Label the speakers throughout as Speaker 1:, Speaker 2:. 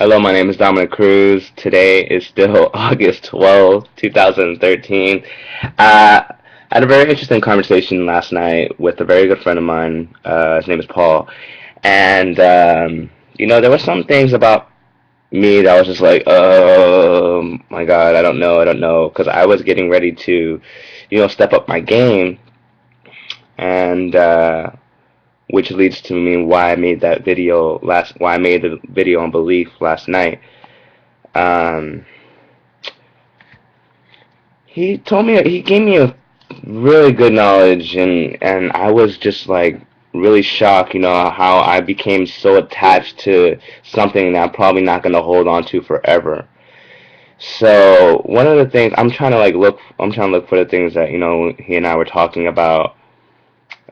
Speaker 1: Hello, my name is Dominic Cruz. Today is still August 12th, 2013. I had a very interesting conversation last night with a very good friend of mine. His name is Paul. And, there were some things about me that was just like, oh my God, I don't know. Because I was getting ready to, step up my game. And, which leads to me why I made the video on belief last night. Um, he gave me a really good knowledge, and I was just like really shocked, how I became so attached to something that I'm probably not going to hold on to forever. So one of the things I'm trying to look for the things that, he and I were talking about.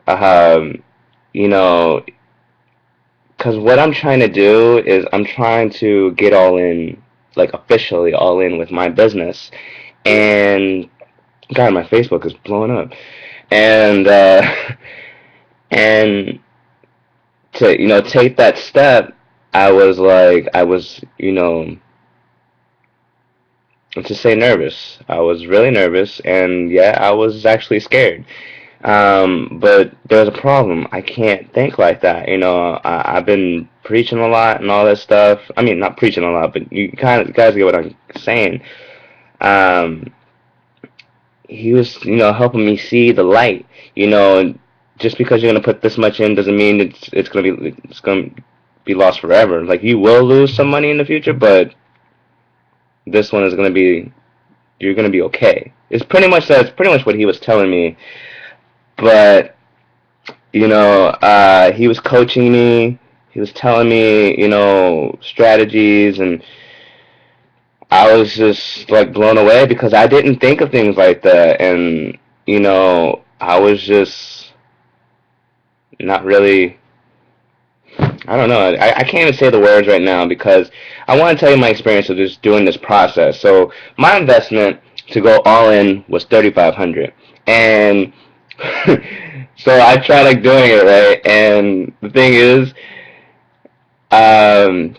Speaker 1: Um, you know, because what I'm trying to do is I'm trying to get all in, like officially all in with my business. And God, my Facebook is blowing up. And and to take that step, I was to say nervous. I was really nervous, and yeah, I was actually scared. But there's a problem. I can't think like that. I've been preaching a lot and all that stuff. I mean, not preaching a lot, but you kind of guys get what I'm saying. Um, he was, helping me see the light. Just because you're gonna put this much in doesn't mean it's gonna be lost forever. Like you will lose some money in the future, but this one is gonna be you're gonna be okay. That's pretty much what he was telling me. But he was coaching me. He was telling me, strategies, and I was just like blown away because I didn't think of things like that, and I was just not really. I don't know. I can't even say the words right now because I want to tell you my experience of just doing this process. So my investment to go all in was 3,500, and so I tried like doing it right. And the thing is, it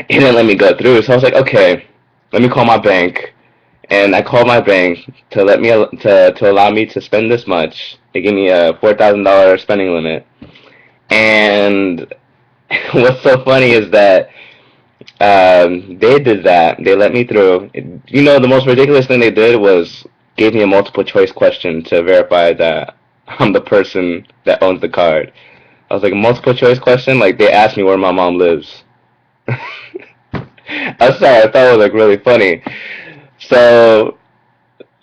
Speaker 1: didn't let me go through. So I was like, okay, let me call my bank, and I called my bank to allow me to spend this much. They gave me a $4,000 spending limit, and what's so funny is that they did that. They let me through. The most ridiculous thing they did was gave me a multiple choice question to verify that I'm the person that owns the card. I was like, a multiple choice question? Like, they asked me where my mom lives. I'm sorry, I thought it was like really funny. So,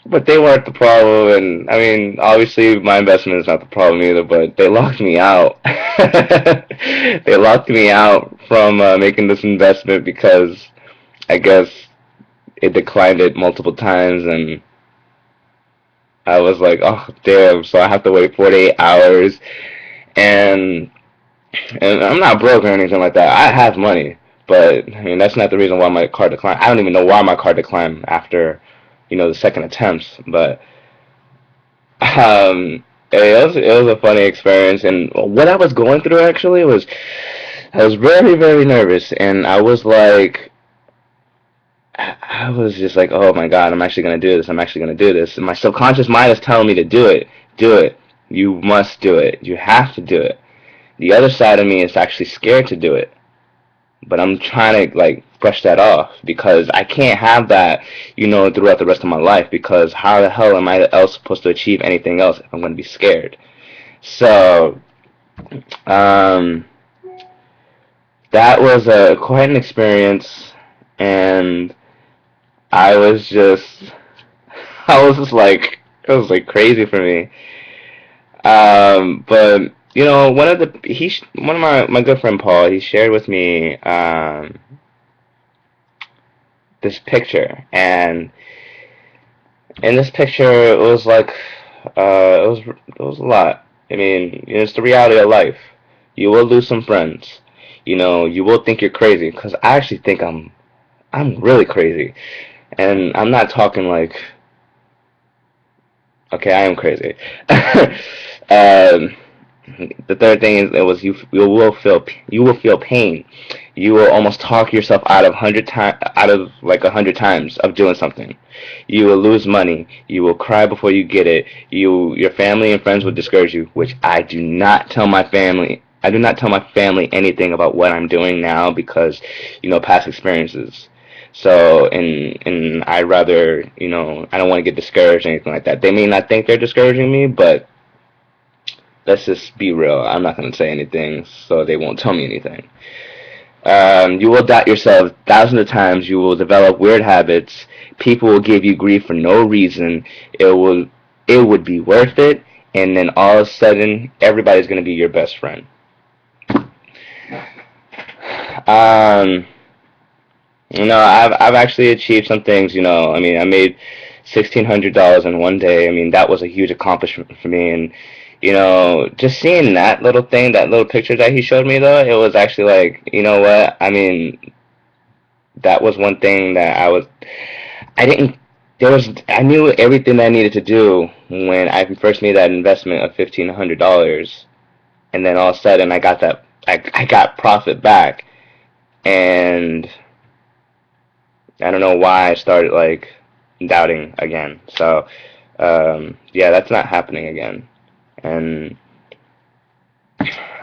Speaker 1: but they weren't the problem, and I mean, obviously my investment is not the problem either. But they locked me out. They locked me out from making this investment because I guess it declined it multiple times, and I was like, oh damn! So I have to wait 48 hours, and I'm not broke or anything like that. I have money, but I mean that's not the reason why my card declined. I don't even know why my card declined after, the second attempts. But it was a funny experience, and what I was going through actually was I was very very nervous, and I was just like, oh my God, I'm actually gonna do this. I'm actually gonna do this. And my subconscious mind is telling me to do it. Do it. You must do it. You have to do it. The other side of me is actually scared to do it. But I'm trying to like brush that off because I can't have that, throughout the rest of my life because how the hell am I else supposed to achieve anything else if I'm going to be scared? So, um, that was quite an experience, and I was just, I was just like, it was like crazy for me. But one of my good friend Paul, he shared with me this picture, and in this picture it was like it was a lot. I mean, it's the reality of life. You will lose some friends. You will think you're crazy because I actually think I'm really crazy, and I'm not talking like okay, I am crazy. um, The third thing is it was you will feel pain. You will almost talk yourself out of 100 times, out of like 100 times of doing something. You will lose money. You will cry before you get it. Your family and friends will discourage you, which I do not tell my family. I do not tell my family anything about what I'm doing now because, past experiences. So, and I rather, I don't want to get discouraged or anything like that. They may not think they're discouraging me, but let's just be real. I'm not going to say anything, so they won't tell me anything. You will doubt yourself thousands of times. You will develop weird habits. People will give you grief for no reason. It will, it would be worth it, and then all of a sudden, everybody's going to be your best friend. Um, I've actually achieved some things. I mean, I made $1,600 in one day. I mean, that was a huge accomplishment for me, and just seeing that little thing, that little picture that he showed me, though, it was actually like, you know what? I mean, that was one thing that I didn't. I knew everything that I needed to do when I first made that investment of $1,500, and then all of a sudden I got that, I got profit back, and I don't know why I started like doubting again. So, yeah, that's not happening again. And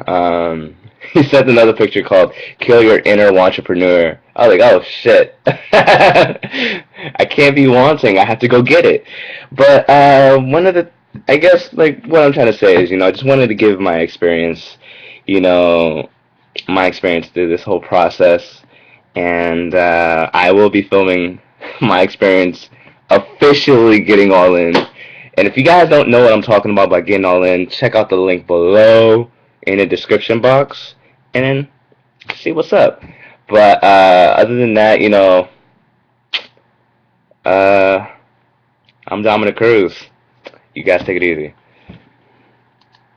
Speaker 1: um, he sent another picture called "Kill Your Inner Entrepreneur." I was like, oh shit, I can't be wanting. I have to go get it. But one of the, I guess, like what I'm trying to say is, I just wanted to give my experience, you know, my experience through this whole process, and I will be filming my experience officially getting all in. And if you guys don't know what I'm talking about by getting all in, check out the link below in the description box and then see what's up. But other than that, uh, I'm Dominic Cruz. You guys take it easy.